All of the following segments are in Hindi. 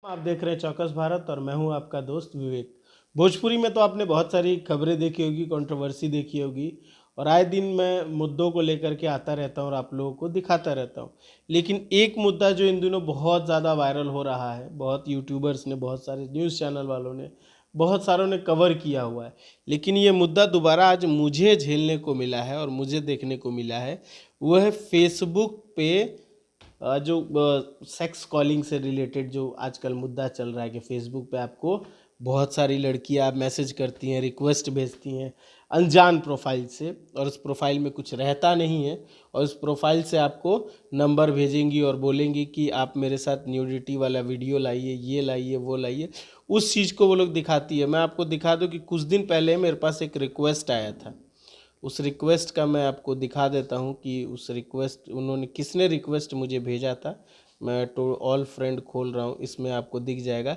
आप देख रहे हैं चौकस भारत और मैं हूं आपका दोस्त विवेक। भोजपुरी में तो आपने बहुत सारी खबरें देखी होगी, कंट्रोवर्सी देखी होगी और आए दिन मैं मुद्दों को लेकर के आता रहता हूं और आप लोगों को दिखाता रहता हूं। लेकिन एक मुद्दा जो इन दिनों बहुत ज़्यादा वायरल हो रहा है, बहुत यूट्यूबर्स ने, बहुत सारे न्यूज़ चैनल वालों ने, बहुत सारों ने कवर किया हुआ है, लेकिन ये मुद्दा दोबारा आज मुझे झेलने को मिला है और मुझे देखने को मिला है। वह है फेसबुक पे जो सेक्स कॉलिंग से रिलेटेड जो आजकल मुद्दा चल रहा है कि फेसबुक पे आपको बहुत सारी लड़कियां मैसेज करती हैं, रिक्वेस्ट भेजती हैं अनजान प्रोफाइल से, और उस प्रोफाइल में कुछ रहता नहीं है और उस प्रोफाइल से आपको नंबर भेजेंगी और बोलेंगी कि आप मेरे साथ न्यूडिटी वाला वीडियो लाइए, ये लाइए, वो लाइए। उस चीज़ को वो लोग दिखाती है। मैं आपको दिखा दूं कि कुछ दिन पहले मेरे पास एक रिक्वेस्ट आया था। उस रिक्वेस्ट का मैं आपको दिखा देता हूं कि उस रिक्वेस्ट उन्होंने किसने रिक्वेस्ट मुझे भेजा था। मैं टू ऑल फ्रेंड खोल रहा हूं, इसमें आपको दिख जाएगा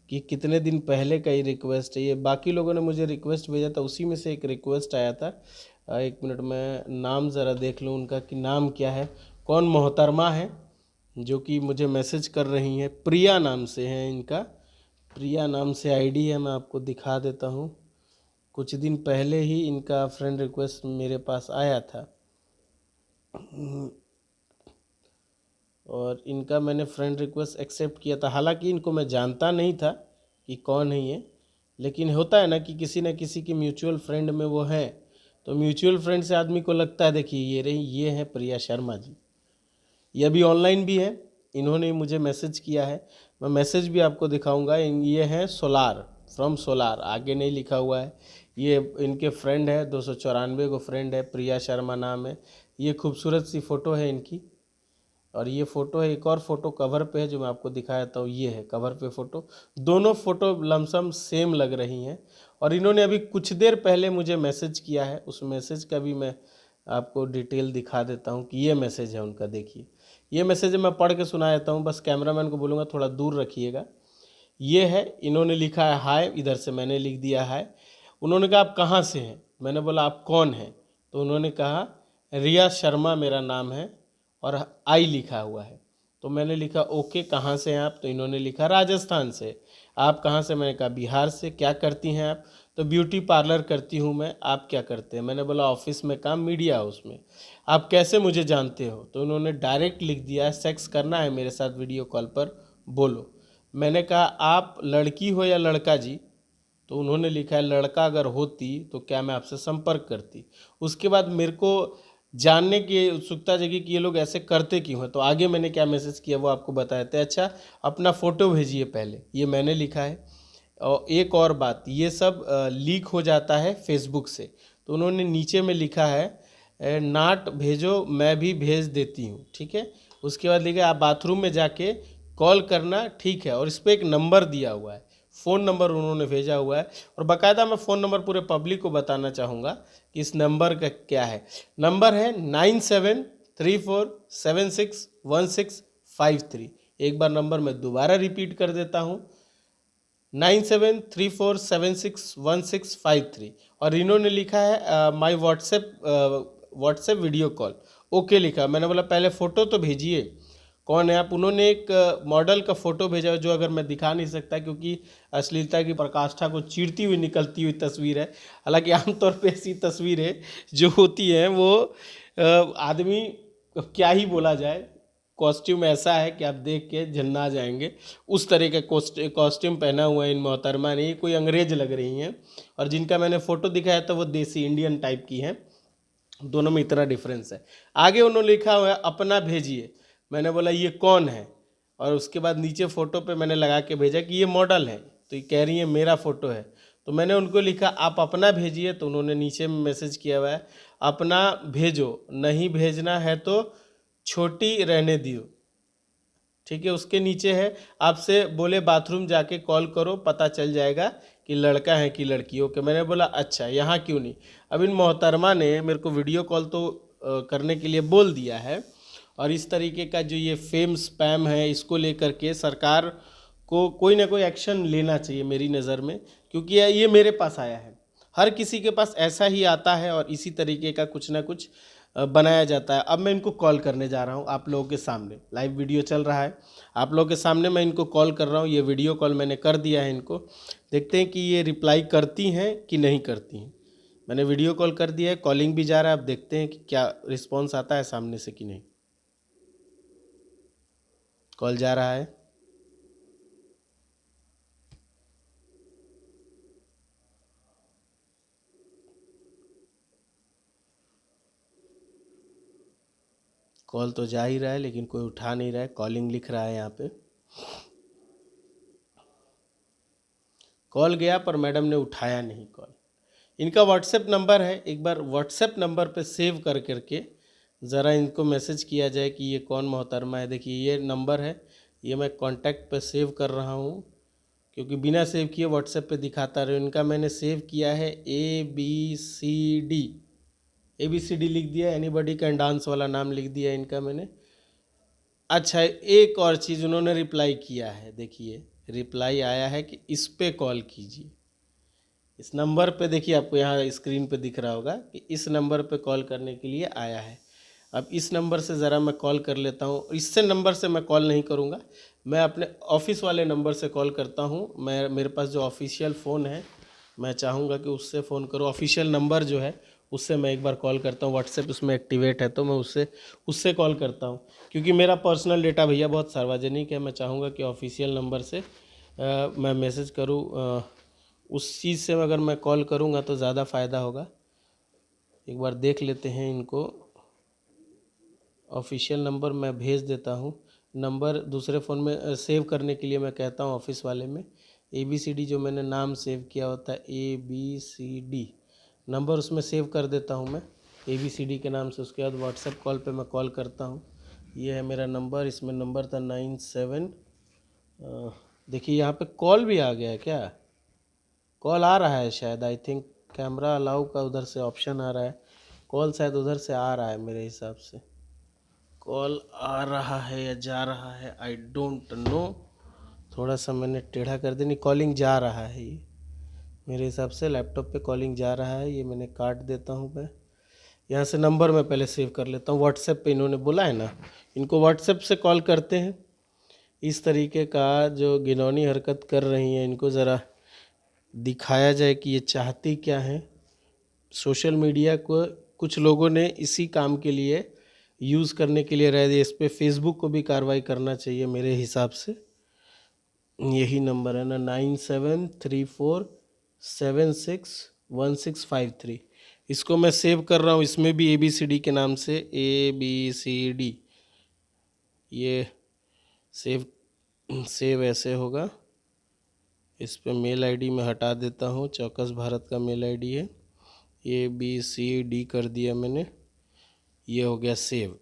कि कितने दिन पहले का ये रिक्वेस्ट है। ये बाकी लोगों ने मुझे रिक्वेस्ट भेजा था, उसी में से एक रिक्वेस्ट आया था। एक मिनट में नाम ज़रा देख लूँ उनका कि नाम क्या है, कौन मोहतरमा है जो कि मुझे मैसेज कर रही हैं। प्रिया नाम से है इनका, प्रिया नाम से आईडी है। मैं आपको दिखा देता हूँ। कुछ दिन पहले ही इनका फ्रेंड रिक्वेस्ट मेरे पास आया था और इनका मैंने फ्रेंड रिक्वेस्ट एक्सेप्ट किया था। हालांकि इनको मैं जानता नहीं था कि कौन है ये, लेकिन होता है ना कि किसी न किसी की म्यूचुअल फ्रेंड में वो है, तो म्यूचुअल फ्रेंड से आदमी को लगता है देखिए ये रही, ये है प्रिया शर्मा जी। ये अभी ऑनलाइन भी है, इन्होंने मुझे मैसेज किया है। मैं मैसेज भी आपको दिखाऊंगा। ये है सोलार, फ्रॉम सोलार, आगे नहीं लिखा हुआ है। ये इनके फ्रेंड है, 294 को फ्रेंड है, प्रिया शर्मा नाम है। ये खूबसूरत सी फ़ोटो है इनकी, और ये फ़ोटो है। एक और फ़ोटो कवर पे है जो मैं आपको दिखाता हूँ, ये है कवर पे फ़ोटो। दोनों फ़ोटो लमसम सेम लग रही हैं। और इन्होंने अभी कुछ देर पहले मुझे मैसेज किया है, उस मैसेज का भी मैं आपको डिटेल दिखा देता हूँ कि ये मैसेज है उनका। देखिए ये मैसेज मैं पढ़ के सुना देता हूँ, बस कैमरामैन को बोलूँगा थोड़ा दूर रखिएगा। ये है, इन्होंने लिखा है हाय, इधर से मैंने लिख दिया हाय। उन्होंने कहा आप कहाँ से हैं, मैंने बोला आप कौन हैं, तो उन्होंने कहा रिया शर्मा मेरा नाम है और आई लिखा हुआ है। तो मैंने लिखा ओके कहाँ से हैं आप, तो इन्होंने लिखा राजस्थान से। आप कहाँ से, मैंने कहा बिहार से। क्या करती हैं आप, तो ब्यूटी पार्लर करती हूँ मैं। आप क्या करते हैं, मैंने बोला ऑफिस में काम, मीडिया हाउस में। आप कैसे मुझे जानते हो, तो उन्होंने डायरेक्ट लिख दिया है सेक्स करना है मेरे साथ वीडियो कॉल पर, बोलो। मैंने कहा आप लड़की हो या लड़का जी, तो उन्होंने लिखा है लड़का अगर होती तो क्या मैं आपसे संपर्क करती। उसके बाद मेरे को जानने की उत्सुकता जगी कि ये लोग ऐसे करते क्यों हैं, तो आगे मैंने क्या मैसेज किया वो आपको बताए थे। अच्छा अपना फ़ोटो भेजिए पहले, ये मैंने लिखा है। और एक और बात, ये सब लीक हो जाता है फेसबुक से, तो उन्होंने नीचे में लिखा है नाट भेजो मैं भी भेज देती हूँ, ठीक है। उसके बाद लिखा आप बाथरूम में जाके कॉल करना, ठीक है। और इस पर एक नंबर दिया हुआ है, फ़ोन नंबर उन्होंने भेजा हुआ है। और बाकायदा मैं फ़ोन नंबर पूरे पब्लिक को बताना चाहूँगा कि इस नंबर का क्या है। नंबर है 9734761653। एक बार नंबर मैं दोबारा रिपीट कर देता हूँ, 9734761653। और इन्होंने लिखा है my WhatsApp video call, okay लिखा। मैंने बोला पहले फ़ोटो तो भेजिए, कौन है आप। उन्होंने एक मॉडल का फ़ोटो भेजा जो अगर मैं दिखा नहीं सकता क्योंकि अश्लीलता की पराकाष्ठा को चीरती हुई निकलती हुई तस्वीर है। हालांकि आमतौर पे ऐसी तस्वीरें जो होती हैं वो आदमी क्या ही बोला जाए, कॉस्ट्यूम ऐसा है कि आप देख के झन्ना जाएंगे। उस तरह का कॉस्ट्यूम पहना हुआ है इन मोहतरमा ने, कोई अंग्रेज लग रही हैं। और जिनका मैंने फ़ोटो दिखाया था वो देसी इंडियन टाइप की हैं। दोनों में इतना डिफरेंस है। आगे उन्होंने लिखा हुआ है अपना भेजिए। मैंने बोला ये कौन है, और उसके बाद नीचे फ़ोटो पे मैंने लगा के भेजा कि ये मॉडल है, तो ये कह रही है मेरा फ़ोटो है। तो मैंने उनको लिखा आप अपना भेजिए, तो उन्होंने नीचे में मैसेज किया हुआ है अपना भेजो, नहीं भेजना है तो छोटी रहने दियो, ठीक है। उसके नीचे है आपसे बोले बाथरूम जाके कॉल करो, पता चल जाएगा कि लड़का है कि लड़की हो। कि मैंने बोला अच्छा यहाँ क्यों नहीं। अब इन मोहतरमा ने मेरे को वीडियो कॉल तो करने के लिए बोल दिया है, और इस तरीके का जो ये फेम स्पैम है इसको लेकर के सरकार को कोई ना कोई एक्शन लेना चाहिए मेरी नज़र में, क्योंकि ये मेरे पास आया है। हर किसी के पास ऐसा ही आता है और इसी तरीके का कुछ ना कुछ बनाया जाता है। अब मैं इनको कॉल करने जा रहा हूँ आप लोगों के सामने, लाइव वीडियो चल रहा है, आप लोगों के सामने मैं इनको कॉल कर रहा हूँ। ये वीडियो कॉल मैंने कर दिया है इनको, देखते हैं कि ये रिप्लाई करती हैं कि नहीं करती हैं। मैंने वीडियो कॉल कर दिया है, कॉलिंग भी जा रहा है, अब देखते हैं कि क्या रिस्पॉन्स आता है सामने से कि नहीं। कॉल जा रहा है। कॉल तो जा ही रहा है लेकिन कोई उठा नहीं रहा है, कॉलिंग लिख रहा है यहाँ पे। कॉल गया पर मैडम ने उठाया नहीं कॉल। इनका व्हाट्सएप नंबर है, एक बार व्हाट्सएप नंबर पे सेव कर करके ज़रा इनको मैसेज किया जाए कि ये कौन मोहतरमा है। देखिए ये नंबर है, ये मैं कांटेक्ट पे सेव कर रहा हूँ, क्योंकि बिना सेव किए व्हाट्सएप पे दिखाता रहे। इनका मैंने सेव किया है ABCD, ABCD लिख दिया, एनीबॉडी कैन डांस वाला नाम लिख दिया इनका मैंने। अच्छा, एक और चीज़ उन्होंने रिप्लाई किया है, देखिए रिप्लाई आया है कि इस पे कॉल कीजिए। इस नंबर पे देखिए, आपको यहाँ स्क्रीन पे दिख रहा होगा कि इस नंबर पे कॉल करने के लिए आया है। अब इस नंबर से ज़रा मैं कॉल कर लेता हूँ। इससे नंबर से मैं कॉल नहीं करूँगा, मैं अपने ऑफिस वाले नंबर से कॉल करता हूँ। मेरे पास जो ऑफिशियल फ़ोन है, मैं चाहूँगा कि उससे फ़ोन करूँ। ऑफिशियल नंबर जो है उससे मैं एक बार कॉल करता हूँ, व्हाट्सएप उसमें एक्टिवेट है तो मैं उससे कॉल करता हूँ, क्योंकि मेरा पर्सनल डेटा भैया बहुत सार्वजनिक है। मैं चाहूँगा कि ऑफिशियल नंबर से मैं मैसेज करूँ, उस चीज़ से अगर मैं कॉल करूँगा तो ज़्यादा फ़ायदा होगा। एक बार देख लेते हैं इनको। ऑफिशियल नंबर मैं भेज देता हूँ, नंबर दूसरे फ़ोन में सेव करने के लिए मैं कहता हूँ ऑफिस वाले में ABCD, जो मैंने नाम सेव किया होता है ABCD नंबर, उसमें सेव कर देता हूँ मैं ABCD के नाम से। उसके बाद व्हाट्सएप कॉल पे मैं कॉल करता हूँ। ये है मेरा नंबर, इसमें नंबर था 97। देखिए यहाँ पे कॉल भी आ गया है क्या? कॉल आ रहा है शायद, आई थिंक कैमरा अलाउ का उधर से ऑप्शन आ रहा है, कॉल शायद उधर से आ रहा है मेरे हिसाब से। कॉल आ रहा है या जा रहा है, आई डोंट नो। थोड़ा सा मैंने टेढ़ा कर दी, नहीं कॉलिंग जा रहा है, ये मेरे हिसाब से लैपटॉप पे कॉलिंग जा रहा है। ये मैंने काट देता हूँ, मैं यहाँ से नंबर मैं पहले सेव कर लेता हूँ। व्हाट्सएप पे इन्होंने बोला है ना, इनको व्हाट्सएप से कॉल करते हैं। इस तरीके का जो घिनौनी हरकत कर रही हैं, इनको ज़रा दिखाया जाए कि ये चाहती क्या है। सोशल मीडिया को कुछ लोगों ने इसी काम के लिए यूज़ करने के लिए रह दिया। इस पर फेसबुक को भी कार्रवाई करना चाहिए मेरे हिसाब से। यही नंबर है ना, 9734761653। इसको मैं सेव कर रहा हूँ, इसमें भी ABCD के नाम से ABCD। ये सेव ऐसे होगा। इस पे मेल आईडी मैं हटा देता हूँ, चौकस भारत का मेल आईडी है। ABCD कर दिया मैंने, ये हो गया सेव।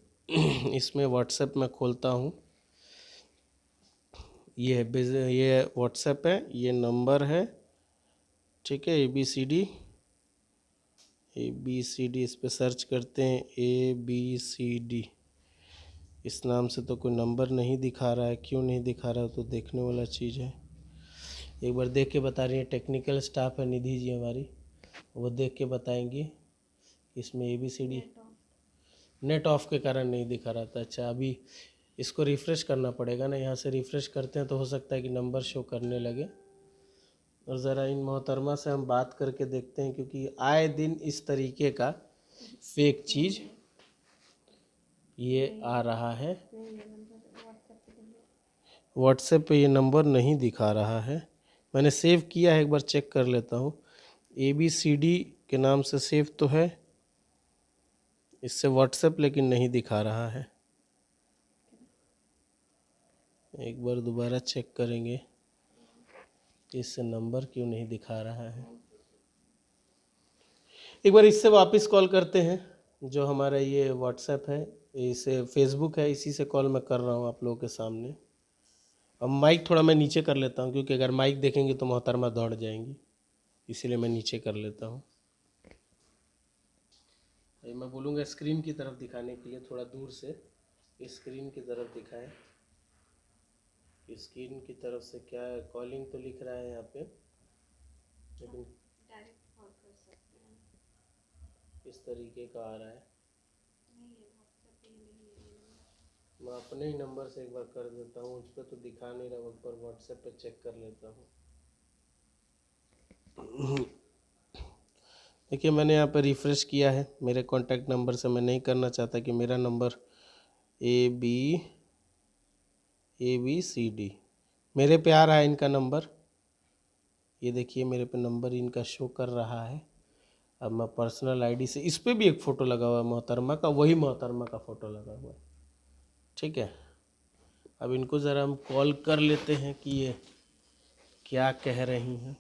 इसमें व्हाट्सएप मैं खोलता हूँ, ये व्हाट्सएप है, ये नंबर है, ठीक है। ABCD इस पे सर्च करते हैं, ABCD इस नाम से तो कोई नंबर नहीं दिखा रहा है। क्यों नहीं दिखा रहा है, तो देखने वाला चीज़ है। एक बार देख के बता रही है, टेक्निकल स्टाफ है निधि जी हमारी, वो देख के बताएंगी इसमें ABCD। नेट ऑफ के कारण नहीं दिखा रहा था। अच्छा, अभी इसको रिफ़्रेश करना पड़ेगा ना, यहाँ से रिफ़्रेश करते हैं तो हो सकता है कि नंबर शो करने लगे। और ज़रा इन मोहतरमा से हम बात करके देखते हैं, क्योंकि आए दिन इस तरीके का फेक चीज़ ये आ रहा है। व्हाट्सएप पे ये नंबर नहीं दिखा रहा है, मैंने सेव किया है, एक बार चेक कर लेता हूँ। ABCD के नाम से सेव तो है, इससे व्हाट्सएप लेकिन नहीं दिखा रहा है। एक बार दोबारा चेक करेंगे कि इससे नंबर क्यों नहीं दिखा रहा है। एक बार इससे वापस कॉल करते हैं। जो हमारा ये व्हाट्सएप है, इसे फेसबुक है, इसी से कॉल मैं कर रहा हूँ आप लोगों के सामने। अब माइक थोड़ा मैं नीचे कर लेता हूँ, क्योंकि अगर माइक देखेंगे तो मोहतरमा दौड़ जाएंगी, इसीलिए मैं नीचे कर लेता हूँ। मैं बोलूँगा स्क्रीन की तरफ दिखाने के लिए, थोड़ा दूर से स्क्रीन की तरफ दिखाएं। स्क्रीन की तरफ से क्या है, कॉलिंग तो लिख रहा है यहाँ पे, लेकिन इस तरीके का आ रहा है। मैं अपने ही नंबर से एक बार कर देता हूँ, उस पर तो दिखा नहीं रहा, एक बार व्हाट्सएप पे चेक कर लेता हूँ। देखिए मैंने यहाँ पर रिफ़्रेश किया है, मेरे कॉन्टैक्ट नंबर से मैं नहीं करना चाहता कि मेरा नंबर ABCD मेरे पे आ रहा है इनका नंबर। ये देखिए मेरे पे नंबर इनका शो कर रहा है। अब मैं पर्सनल आईडी से, इस पे भी एक फ़ोटो लगा हुआ है मोहतरमा का, वही मोहतरमा का फ़ोटो लगा हुआ है। ठीक है, अब इनको ज़रा हम कॉल कर लेते हैं कि ये क्या कह रही हैं।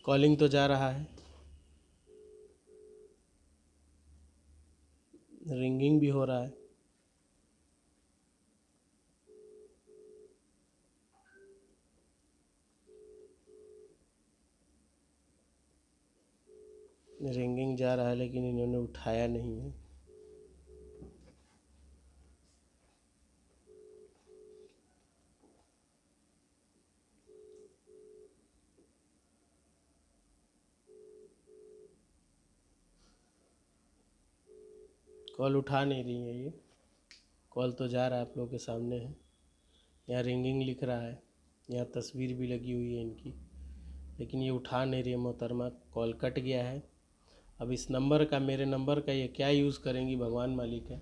कॉलिंग तो जा रहा है, रिंगिंग भी हो रहा है। रिंगिंग जा रहा है लेकिन इन्होंने उठाया नहीं है। कॉल उठा नहीं रही है ये। कॉल तो जा रहा है, आप लोगों के सामने है। यहाँ रिंगिंग लिख रहा है, यहाँ तस्वीर भी लगी हुई है इनकी, लेकिन ये उठा नहीं रही है मोहतरमा। कॉल कट गया है। अब इस नंबर का, मेरे नंबर का ये क्या यूज़ करेंगी भगवान मालिक है।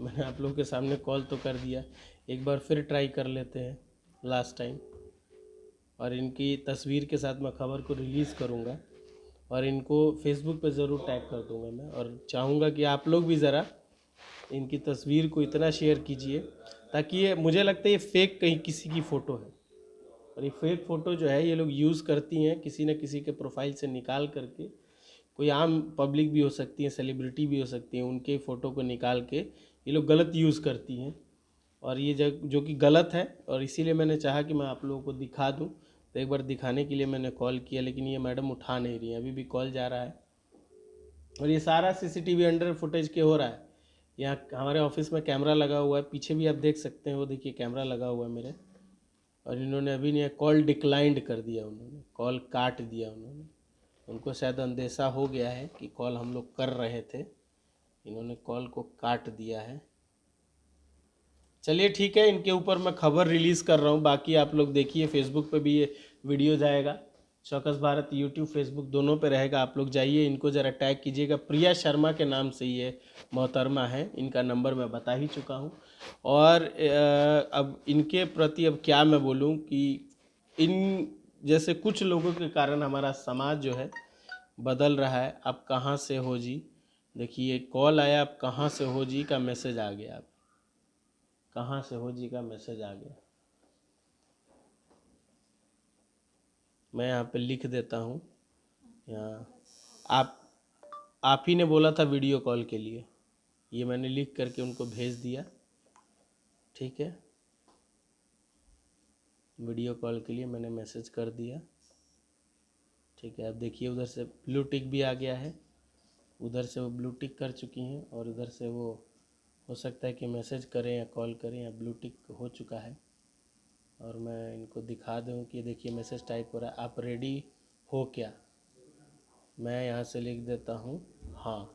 मैंने आप लोगों के सामने कॉल तो कर दिया, एक बार फिर ट्राई कर लेते हैं लास्ट टाइम। और इनकी तस्वीर के साथ मैं खबर को रिलीज़ करूँगा और इनको फेसबुक पे ज़रूर टैग कर दूँगा मैं। और चाहूँगा कि आप लोग भी ज़रा इनकी तस्वीर को इतना शेयर कीजिए ताकि ये, मुझे लगता है ये फेक कहीं किसी की फ़ोटो है। और ये फेक फ़ोटो जो है ये लोग यूज़ करती हैं किसी न किसी के प्रोफाइल से निकाल करके। कोई आम पब्लिक भी हो सकती है, सेलिब्रिटी भी हो सकती है, उनके फ़ोटो को निकाल के ये लोग गलत यूज़ करती हैं। और ये जो कि गलत है, और इसीलिए मैंने चाहा कि मैं आप लोगों को दिखा दूं। तो एक बार दिखाने के लिए मैंने कॉल किया, लेकिन ये मैडम उठा नहीं रही हैं। अभी भी कॉल जा रहा है और ये सारा सीसीटीवी अंडर फुटेज के हो रहा है। यहाँ हमारे ऑफिस में कैमरा लगा हुआ है, पीछे भी आप देख सकते हैं, वो देखिए कैमरा लगा हुआ है मेरे। और इन्होंने अभी नहीं, कॉल डिक्लाइंड कर दिया, उन्होंने कॉल काट दिया। उनको शायद अंदेशा हो गया है कि कॉल हम लोग कर रहे थे, इन्होंने कॉल को काट दिया है। चलिए ठीक है, इनके ऊपर मैं खबर रिलीज़ कर रहा हूँ। बाकी आप लोग देखिए, फेसबुक पे भी ये वीडियो जाएगा, चौकस भारत यूट्यूब फेसबुक दोनों पे रहेगा। आप लोग जाइए, इनको ज़रा टैग कीजिएगा। प्रिया शर्मा के नाम से ये मोहतरमा है, इनका नंबर मैं बता ही चुका हूँ। और अब इनके प्रति अब क्या मैं बोलूँ कि इन जैसे कुछ लोगों के कारण हमारा समाज जो है बदल रहा है। आप कहाँ से हो जी, देखिए कॉल आया, आप कहाँ से हो जी का मैसेज आ गया, आप कहाँ से हो जी का मैसेज आ गया। मैं यहाँ पे लिख देता हूँ, यहाँ आप ही ने बोला था वीडियो कॉल के लिए, ये मैंने लिख करके उनको भेज दिया। ठीक है, वीडियो कॉल के लिए मैंने मैसेज कर दिया। ठीक है, अब देखिए उधर से ब्लू टिक भी आ गया है, उधर से वो ब्लू टिक कर चुकी हैं और उधर से वो हो सकता है कि मैसेज करें या कॉल करें, या ब्लू टिक हो चुका है। और मैं इनको दिखा दूँ कि देखिए मैसेज टाइप हो रहा है, आप रेडी हो क्या। मैं यहाँ से लिख देता हूँ हाँ,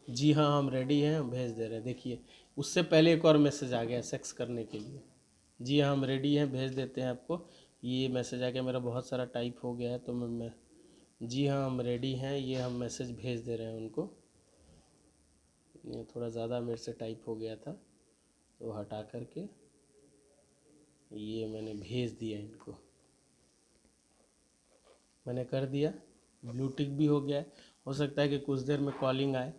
जी हाँ हम रेडी हैं, हम भेज दे रहे हैं। देखिए उससे पहले एक और मैसेज आ गया सेक्स करने के लिए, जी हाँ हम रेडी हैं, भेज देते हैं आपको। ये मैसेज आ गया, मेरा बहुत सारा टाइप हो गया है तो मैं जी हाँ हम रेडी हैं, ये हम मैसेज भेज दे रहे हैं उनको। ये थोड़ा ज़्यादा मेरे से टाइप हो गया था तो हटा करके ये मैंने भेज दिया इनको, मैंने कर दिया। ब्लू टिक भी हो गया है, हो सकता है कि कुछ देर में कॉलिंग आए।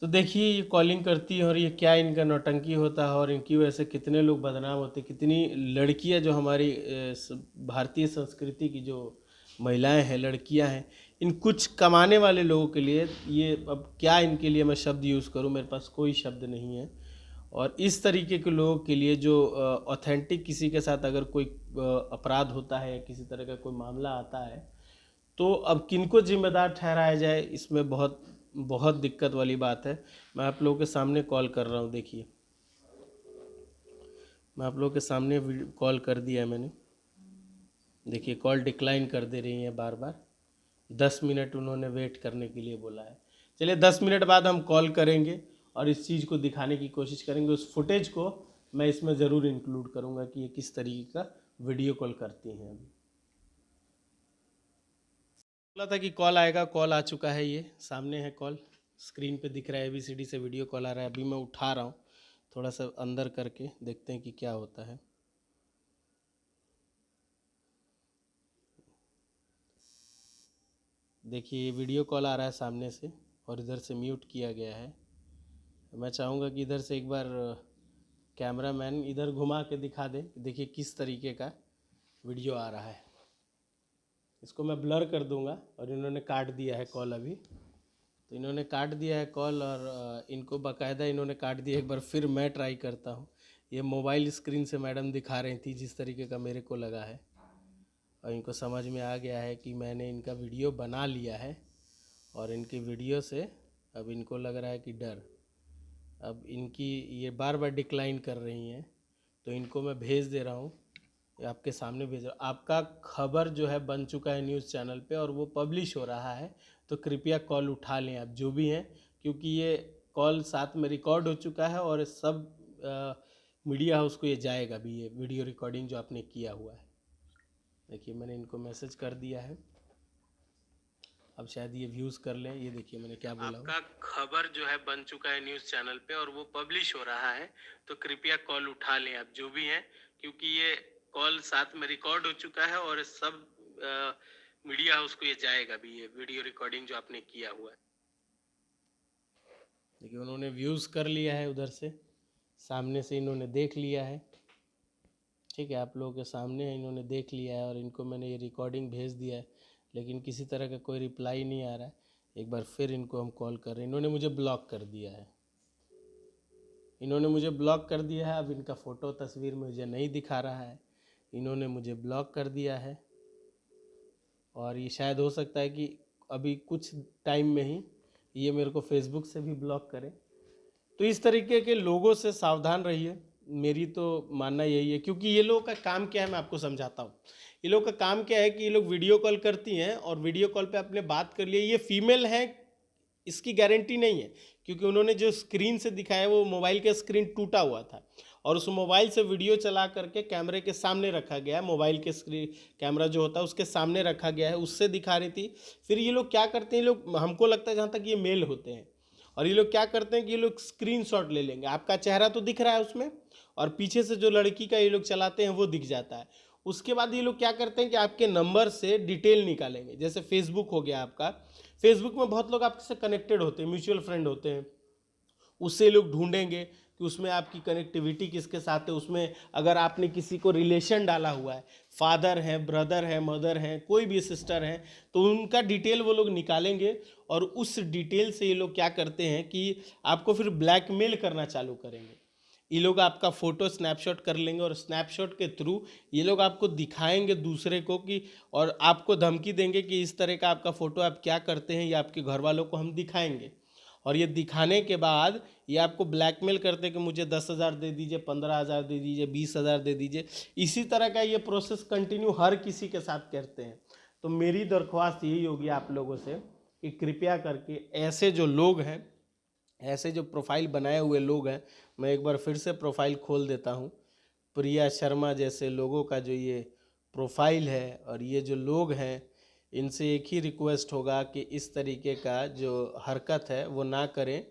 तो देखिए ये कॉलिंग करती है और ये क्या इनका नौटंकी होता है, और इनकी वजह से कितने लोग बदनाम होते हैं। कितनी लड़कियां जो हमारी भारतीय संस्कृति की जो महिलाएं हैं, लड़कियां हैं, इन कुछ कमाने वाले लोगों के लिए ये, अब क्या इनके लिए मैं शब्द यूज़ करूं, मेरे पास कोई शब्द नहीं है। और इस तरीके के लोगों के लिए जो ऑथेंटिक किसी के साथ अगर कोई अपराध होता है या किसी तरह का कोई मामला आता है, तो अब किनको जिम्मेदार ठहराया जाए, इसमें बहुत बहुत दिक्कत वाली बात है। मैं आप लोगों के सामने कॉल कर रहा हूँ, देखिए मैं आप लोगों के सामने कॉल कर दिया है मैंने। देखिए कॉल डिक्लाइन कर दे रही है बार बार, 10 मिनट उन्होंने वेट करने के लिए बोला है। चलिए 10 मिनट बाद हम कॉल करेंगे और इस चीज़ को दिखाने की कोशिश करेंगे। उस फुटेज को मैं इसमें ज़रूर इंक्लूड करूँगा कि ये किस तरीके का वीडियो कॉल करती हैं। अभी बोला था कि कॉल आएगा, कॉल आ चुका है, ये सामने है कॉल, स्क्रीन पे दिख रहा है ABCD से वीडियो कॉल आ रहा है। अभी मैं उठा रहा हूँ, थोड़ा सा अंदर करके देखते हैं कि क्या होता है। देखिए ये वीडियो कॉल आ रहा है सामने से और इधर से म्यूट किया गया है। मैं चाहूँगा कि इधर से एक बार कैमरामैन इधर घुमा के दिखा दे, देखिए किस तरीके का वीडियो आ रहा है। इसको मैं ब्लर कर दूंगा और इन्होंने काट दिया है कॉल अभी। तो इन्होंने काट दिया है कॉल और इनको बाकायदा इन्होंने काट दिया। एक बार फिर मैं ट्राई करता हूँ। ये मोबाइल स्क्रीन से मैडम दिखा रही थी जिस तरीके का मेरे को लगा है, और इनको समझ में आ गया है कि मैंने इनका वीडियो बना लिया है। और इनकी वीडियो से अब इनको लग रहा है कि डर, अब इनकी ये बार बार डिक्लाइन कर रही हैं। तो इनको मैं भेज दे रहा हूँ, आपके सामने भेज रहा हूँ। आपका खबर जो है बन चुका है न्यूज़ चैनल पे और वो पब्लिश हो रहा है, तो कृपया कॉल उठा लें आप जो भी हैं, क्योंकि ये कॉल साथ में रिकॉर्ड हो चुका है और सब मीडिया हाउस को ये जाएगा भी, ये वीडियो रिकॉर्डिंग जो आपने किया हुआ है। देखिए मैंने इनको मैसेज कर दिया है, अब शायद ये व्यूज़ कर लें। ये देखिए मैंने क्या बोला, आपका खबर जो है बन चुका है न्यूज़ चैनल पे और वो पब्लिश हो रहा है, तो कृपया कॉल उठा लें आप जो भी हैं, क्योंकि ये कॉल साथ में रिकॉर्ड हो चुका है और सब मीडिया हाउस को ये जाएगा भी, ये वीडियो रिकॉर्डिंग जो आपने किया हुआ है। देखिए उन्होंने व्यूज़ कर लिया है, उधर से सामने से इन्होंने देख लिया है। ठीक है, आप लोगों के सामने है, इन्होंने देख लिया है और इनको मैंने ये रिकॉर्डिंग भेज दिया है, लेकिन किसी तरह का कोई रिप्लाई नहीं आ रहा है। एक बार फिर इनको हम कॉल कर रहे हैं। इन्होंने मुझे ब्लॉक कर दिया है, इन्होंने मुझे ब्लॉक कर दिया है। अब इनका फ़ोटो तस्वीर मुझे नहीं दिखा रहा है, इन्होंने मुझे ब्लॉक कर दिया है। और ये शायद हो सकता है कि अभी कुछ टाइम में ही ये मेरे को फेसबुक से भी ब्लॉक करें। तो इस तरीके के लोगों से सावधान रहिए, मेरी तो मानना यही है। क्योंकि ये लोगों का काम क्या है मैं आपको समझाता हूँ। ये लोग का काम क्या है कि ये लोग वीडियो कॉल करती हैं और वीडियो कॉल पे आपने बात कर लिया, ये फीमेल है इसकी गारंटी नहीं है, क्योंकि उन्होंने जो स्क्रीन से दिखाया वो मोबाइल का स्क्रीन टूटा हुआ था और उस मोबाइल से वीडियो चला करके कैमरे के सामने रखा गया है। मोबाइल के स्क्रीन कैमरा जो होता है उसके सामने रखा गया है, उससे दिखा रही थी। फिर ये लोग क्या करते हैं, लोग हमको लगता है जहाँ तक ये मेल होते हैं, और ये लोग क्या करते हैं कि ये लोग स्क्रीनशॉट ले लेंगे, आपका चेहरा तो दिख रहा है उसमें और पीछे से जो लड़की का ये लोग चलाते हैं वो दिख जाता है। उसके बाद ये लोग क्या करते हैं कि आपके नंबर से डिटेल निकालेंगे। जैसे फेसबुक हो गया आपका, फेसबुक में बहुत लोग आपसे कनेक्टेड होते हैं, म्यूचुअल फ्रेंड होते हैं, उससे लोग ढूंढेंगे कि उसमें आपकी कनेक्टिविटी किसके साथ है। उसमें अगर आपने किसी को रिलेशन डाला हुआ है, फादर हैं, ब्रदर हैं, मदर हैं, कोई भी सिस्टर हैं, तो उनका डिटेल वो लोग निकालेंगे और उस डिटेल से ये लोग क्या करते हैं कि आपको फिर ब्लैकमेल करना चालू करेंगे। ये लोग आपका फ़ोटो स्नैपशॉट कर लेंगे और स्नैपशॉट के थ्रू ये लोग आपको दिखाएंगे दूसरे को कि, और आपको धमकी देंगे कि इस तरह का आपका फ़ोटो आप क्या करते हैं, ये आपके घर वालों को हम दिखाएंगे। और ये दिखाने के बाद ये आपको ब्लैकमेल करते कि मुझे 10,000 दे दीजिए, 15,000 दे दीजिए, 20,000 दे दीजिए। इसी तरह का ये प्रोसेस कंटिन्यू हर किसी के साथ करते हैं। तो मेरी दरख्वास्त यही होगी आप लोगों से कि कृपया करके ऐसे जो लोग हैं, ऐसे जो प्रोफाइल बनाए हुए लोग हैं, मैं एक बार फिर से प्रोफाइल खोल देता हूँ। प्रिया शर्मा जैसे लोगों का जो ये प्रोफाइल है और ये जो लोग हैं, इनसे एक ही रिक्वेस्ट होगा कि इस तरीके का जो हरकत है वो ना करें,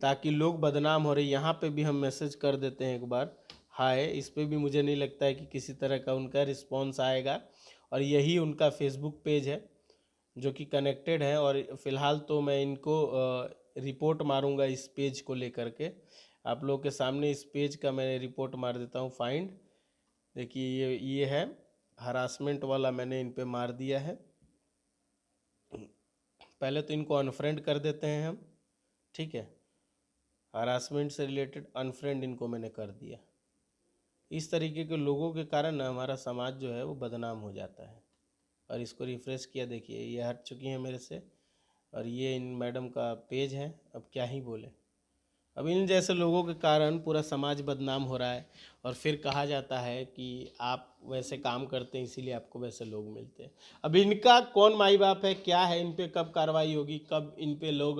ताकि लोग बदनाम हो रहे। यहाँ पे भी हम मैसेज कर देते हैं एक बार हाय, इस पे भी मुझे नहीं लगता है कि किसी तरह का उनका रिस्पॉन्स आएगा। और यही उनका फेसबुक पेज है जो कि कनेक्टेड है, और फ़िलहाल तो मैं इनको रिपोर्ट मारूंगा इस पेज को लेकर के। आप लोगों के सामने इस पेज का मैं रिपोर्ट मार देता हूँ, फाइंड। देखिए ये है हरासमेंट वाला, मैंने इन पे मार दिया है। पहले तो इनको अनफ्रेंड कर देते हैं हम, ठीक है, हरासमेंट से रिलेटेड अनफ्रेंड इनको मैंने कर दिया। इस तरीके के लोगों के कारण ना हमारा समाज जो है वो बदनाम हो जाता है। और इसको रिफ़्रेश किया, देखिए ये हट चुकी हैं मेरे से, और ये इन मैडम का पेज है। अब क्या ही बोले, अब इन जैसे लोगों के कारण पूरा समाज बदनाम हो रहा है। और फिर कहा जाता है कि आप वैसे काम करते हैं इसीलिए आपको वैसे लोग मिलते हैं। अब इनका कौन माई बाप है, क्या है, इन पे कब कार्रवाई होगी, कब इन पे लोग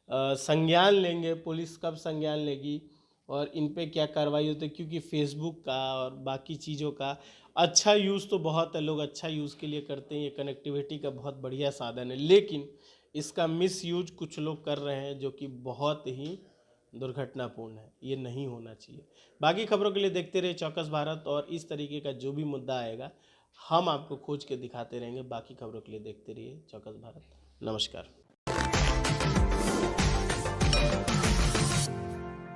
संज्ञान लेंगे, पुलिस कब संज्ञान लेगी और इन पे क्या कार्रवाई होती है, क्योंकि फेसबुक का और बाकी चीज़ों का अच्छा यूज़ तो बहुत है, लोग अच्छा यूज़ के लिए करते हैं, ये कनेक्टिविटी का बहुत बढ़िया साधन है, लेकिन इसका मिस यूज कुछ लोग कर रहे हैं जो कि बहुत ही दुर्घटनापूर्ण है, ये नहीं होना चाहिए। बाकी खबरों के लिए देखते रहिए चौकस भारत, और इस तरीके का जो भी मुद्दा आएगा हम आपको खोज के दिखाते रहेंगे। बाकी खबरों के लिए देखते रहिए चौकस भारत। नमस्कार।